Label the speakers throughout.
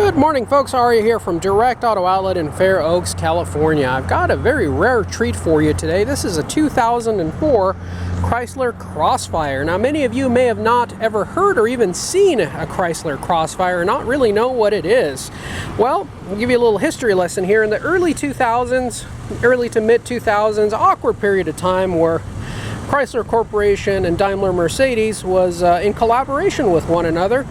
Speaker 1: Good morning, folks. Aria here from Direct Auto Outlet in Fair Oaks, California. I've got a very rare treat for you today. This is a 2004 Chrysler Crossfire. Now, many of you may have not ever heard or even seen a Chrysler Crossfire and not really know what it is. Well, I'll give you a little history lesson here. In the early 2000s, early to mid 2000s, awkward period of time where Chrysler Corporation and Daimler Mercedes was in collaboration with one another,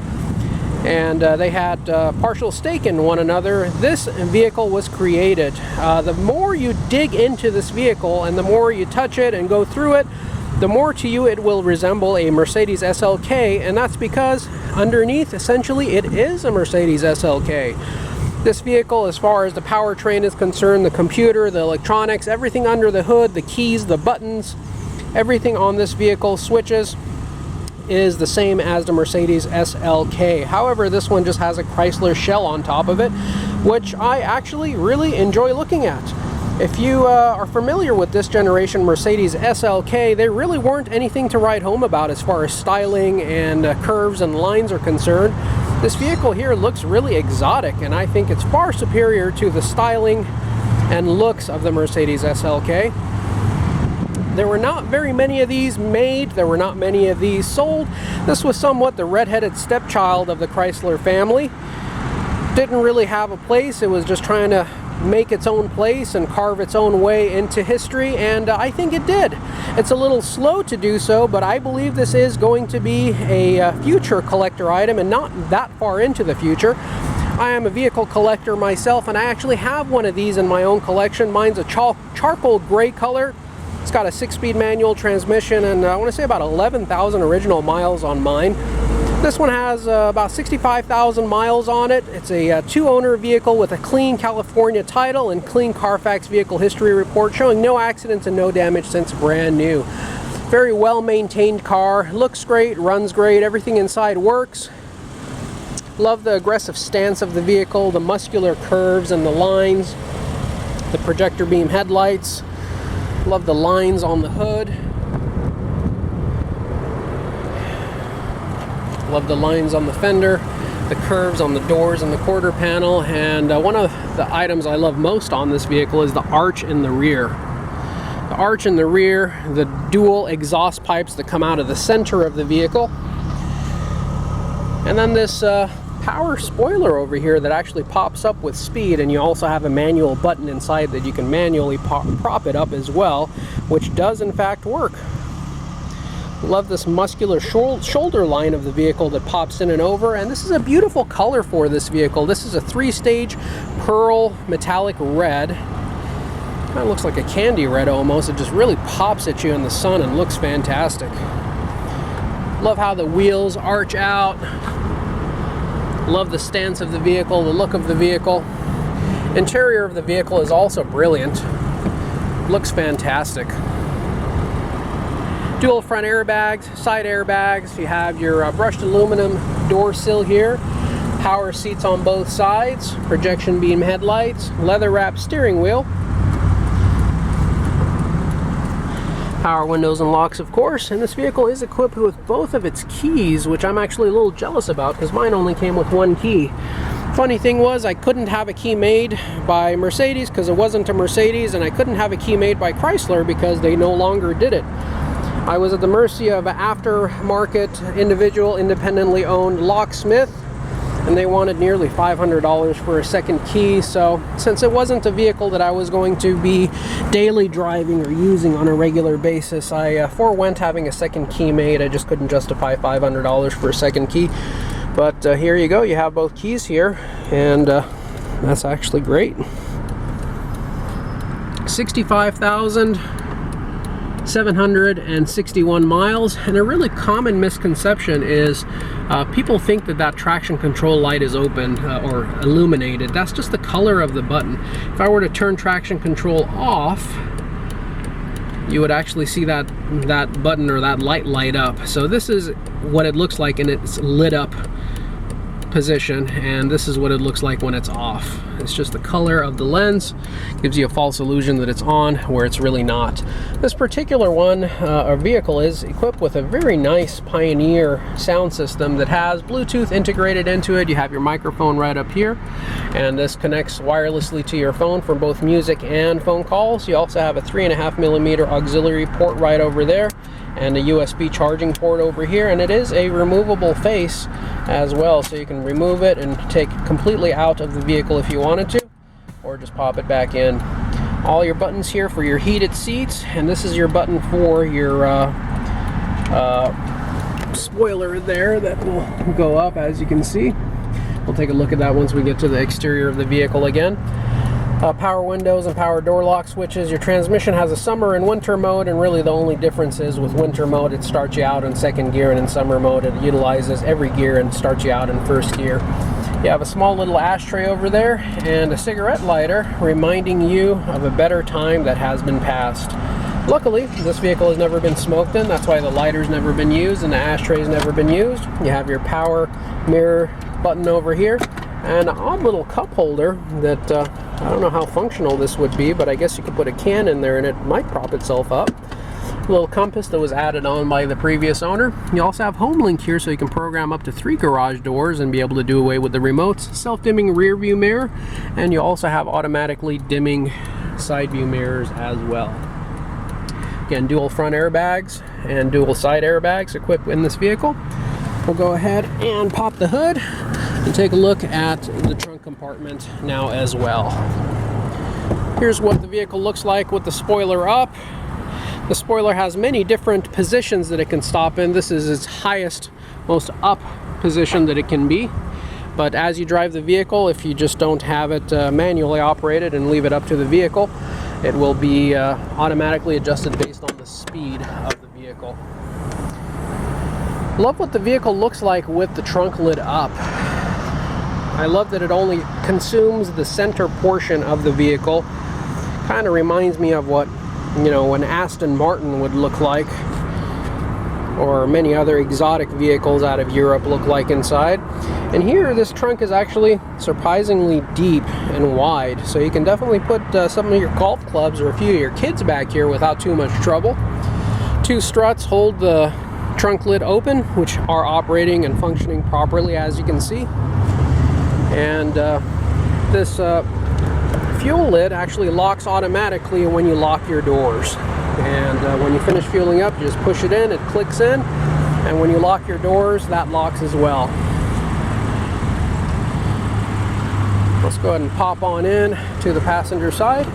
Speaker 1: and they had partial stake in one another. This vehicle was created. The more you dig into this vehicle and the more you touch it and go through it, the more to you it will resemble a Mercedes SLK, and that's because underneath, essentially, it is a Mercedes SLK. This vehicle, as far as the powertrain is concerned, the computer, the electronics, everything under the hood, the keys, the buttons, everything on this vehicle, switches, is the same as the Mercedes SLK. However, this one just has a Chrysler shell on top of it, which I actually really enjoy looking at. If you are familiar with this generation Mercedes SLK, they really weren't anything to write home about as far as styling and curves and lines are concerned. This vehicle here looks really exotic, and I think it's far superior to the styling and looks of the Mercedes SLK. There were not very many of these made. There were not many of these sold. This was somewhat the red-headed stepchild of the Chrysler family. Didn't really have a place. It was just trying to make its own place and carve its own way into history, and I think it did. It's a little slow to do so, but I believe this is going to be a future collector item and not that far into the future. I am a vehicle collector myself, and I actually have one of these in my own collection. Mine's a charcoal gray color. It's got a 6-speed manual transmission, and I want to say about 11,000 original miles on mine. This one has about 65,000 miles on it. It's a two-owner vehicle with a clean California title and clean Carfax vehicle history report showing no accidents and no damage since brand new. Very well-maintained car. Looks great, runs great, everything inside works. Love the aggressive stance of the vehicle, the muscular curves and the lines, the projector beam headlights. Love the lines on the hood. Love the lines on the fender, the curves on the doors and the quarter panel. And one of the items I love most on this vehicle is the arch in the rear. The arch in the rear, the dual exhaust pipes that come out of the center of the vehicle. And then this power spoiler over here that actually pops up with speed, and you also have a manual button inside that you can manually prop it up as well, which does in fact work. Love this muscular shoulder line of the vehicle that pops in and over, and this is a beautiful color for this vehicle. This is a 3-stage pearl metallic red. Kind of looks like a candy red almost. It just really pops at you in the sun and looks fantastic. Love how the wheels arch out. Love the stance of the vehicle, the look of the vehicle. Interior of the vehicle is also brilliant. Looks fantastic. Dual front airbags, side airbags. You have your brushed aluminum door sill here. Power seats on both sides. Projection beam headlights. Leather wrapped steering wheel. Power windows and locks, of course, and this vehicle is equipped with both of its keys, which I'm actually a little jealous about because mine only came with one key. Funny thing was, I couldn't have a key made by Mercedes because it wasn't a Mercedes, and I couldn't have a key made by Chrysler because they no longer did it. I was at the mercy of an aftermarket individual, independently owned locksmith, and they wanted nearly $500 for a second key. So since it wasn't a vehicle that I was going to be daily driving or using on a regular basis, I forewent having a second key made. I just couldn't justify $500 for a second key. But here you go, you have both keys here, and that's actually great. 65,761 miles, and a really common misconception is people think that traction control light is open or illuminated. That's just the color of the button. If I were to turn traction control off, you would actually see that button or that light light up. So this is what it looks like, and it's lit up position, and this is what it looks like when it's off. It's just the color of the lens gives you a false illusion that it's on where it's really not. This particular one, or vehicle, is equipped with a very nice Pioneer sound system that has Bluetooth integrated into it. You have your microphone right up here, and this connects wirelessly to your phone for both music and phone calls. You also have a 3.5mm auxiliary port right over there, and a USB charging port over here, and it is a removable face as well, so you can remove it and take it completely out of the vehicle if you wanted to, or just pop it back in. All your buttons here for your heated seats, and this is your button for your spoiler there that will go up, as you can see. We'll take a look at that once we get to the exterior of the vehicle again. Power windows and power door lock switches. Your transmission has a summer and winter mode, and really the only difference is with winter mode it starts you out in second gear, and in summer mode it utilizes every gear and starts you out in first gear. You have a small little ashtray over there and a cigarette lighter reminding you of a better time that has been passed. Luckily, this vehicle has never been smoked in, that's why the lighter's never been used and the ashtray's never been used. You have your power mirror button over here, and an odd little cup holder that I don't know how functional this would be, but I guess you could put a can in there and it might prop itself up. A little compass that was added on by the previous owner. You also have HomeLink here, so you can program up to 3 garage doors and be able to do away with the remotes. Self-dimming rear view mirror, and you also have automatically dimming side view mirrors as well. Again, dual front airbags and dual side airbags equipped in this vehicle. We'll go ahead and pop the hood and take a look at the trunk compartment now as well. Here's what the vehicle looks like with the spoiler up. The spoiler has many different positions that it can stop in. This is its highest, most up position that it can be. But as you drive the vehicle, if you just don't have it manually operated and leave it up to the vehicle, it will be automatically adjusted based on the speed of the vehicle. Love what the vehicle looks like with the trunk lid up. I love that it only consumes the center portion of the vehicle. Kind of reminds me of what, you know, an Aston Martin would look like, or many other exotic vehicles out of Europe look like inside. And here, this trunk is actually surprisingly deep and wide, so you can definitely put some of your golf clubs or a few of your kids back here without too much trouble. 2 struts hold the trunk lid open, which are operating and functioning properly, as you can see. And this fuel lid actually locks automatically when you lock your doors. And when you finish fueling up, you just push it in, it clicks in, and when you lock your doors, that locks as well. Let's go ahead and pop on in to the passenger side,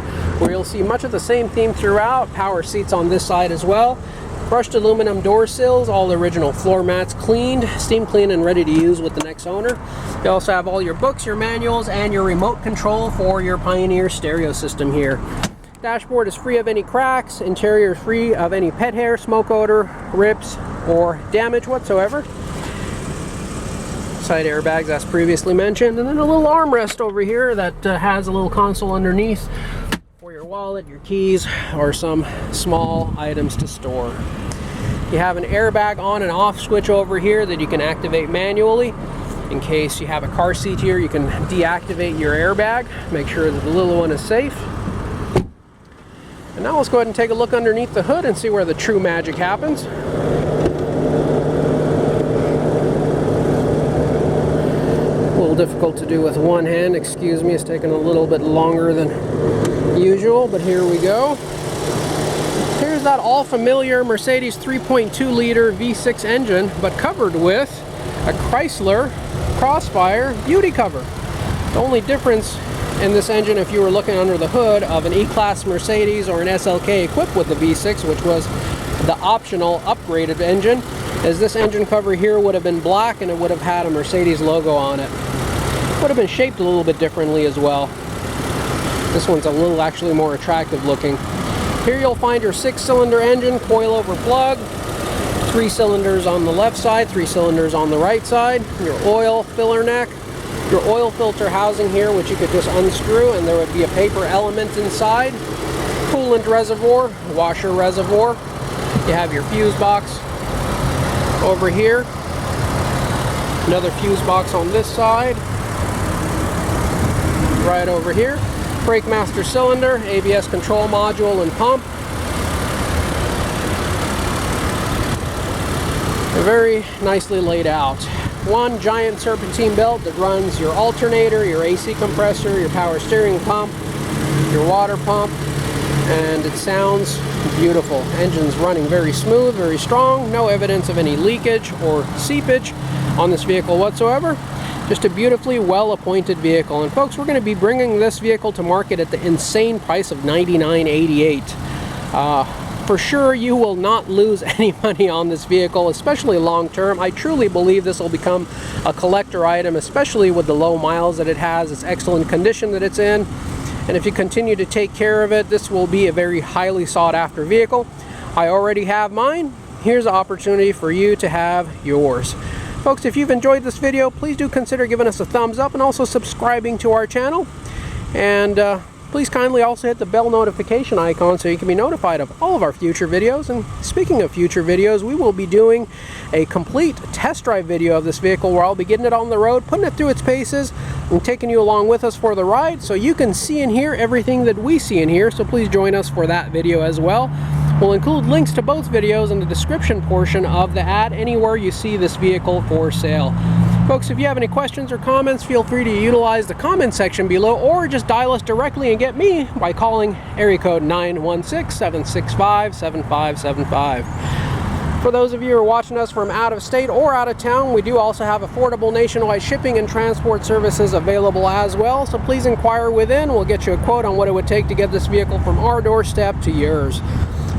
Speaker 1: where you'll see much of the same theme throughout. Power seats on this side as well. Brushed aluminum door sills, all the original floor mats cleaned, steam cleaned and ready to use with the next owner. You also have all your books, your manuals, and your remote control for your Pioneer stereo system here. Dashboard is free of any cracks, interior is free of any pet hair, smoke odor, rips, or damage whatsoever. Side airbags as previously mentioned, and then a little armrest over here that has a little console underneath for your wallet, your keys, or some small items to store. You have an airbag on and off switch over here that you can activate manually. In case you have a car seat here, you can deactivate your airbag, make sure that the little one is safe. And now let's go ahead and take a look underneath the hood and see where the true magic happens. A little difficult to do with one hand, excuse me, it's taking a little bit longer than usual, but here we go. Here's that all familiar Mercedes 3.2 liter V6 engine, but covered with a Chrysler Crossfire beauty cover. The only difference in this engine, if you were looking under the hood of an E-Class Mercedes or an SLK equipped with the V6, which was the optional upgraded engine, is this engine cover here would have been black and it would have had a Mercedes logo on it. Would have been shaped a little bit differently as well. This one's a little actually more attractive looking. Here you'll find your 6-cylinder engine, coilover plug, 3 cylinders on the left side, 3 cylinders on the right side, your oil filler neck, your oil filter housing here, which you could just unscrew and there would be a paper element inside, coolant reservoir, washer reservoir. You have your fuse box over here. Another fuse box on this side. Right over here. Brake master cylinder, ABS control module and pump. They're very nicely laid out. One giant serpentine belt that runs your alternator, your AC compressor, your power steering pump, your water pump, and it sounds beautiful. Engine's running very smooth, very strong, no evidence of any leakage or seepage on this vehicle whatsoever. Just a beautifully well-appointed vehicle. And folks, we're going to be bringing this vehicle to market at the insane price of $99.88. For sure, you will not lose any money on this vehicle, especially long term. I truly believe this will become a collector item, especially with the low miles that it has, its excellent condition that it's in. And if you continue to take care of it, this will be a very highly sought after vehicle. I already have mine. Here's an opportunity for you to have yours. Folks, if you've enjoyed this video, please do consider giving us a thumbs up and also subscribing to our channel. And please kindly also hit the bell notification icon so you can be notified of all of our future videos. And speaking of future videos, we will be doing a complete test drive video of this vehicle where I'll be getting it on the road, putting it through its paces, and taking you along with us for the ride so you can see and hear everything that we see and hear. So please join us for that video as well. We'll include links to both videos in the description portion of the ad anywhere you see this vehicle for sale. Folks, if you have any questions or comments, feel free to utilize the comment section below or just dial us directly and get me by calling area code 916-765-7575. For those of you who are watching us from out of state or out of town, we do also have affordable nationwide shipping and transport services available as well. So please inquire within. We'll get you a quote on what it would take to get this vehicle from our doorstep to yours.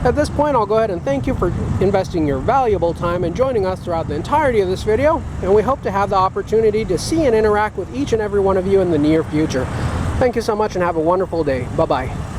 Speaker 1: At this point, I'll go ahead and thank you for investing your valuable time and joining us throughout the entirety of this video, and we hope to have the opportunity to see and interact with each and every one of you in the near future. Thank you so much and have a wonderful day. Bye-bye.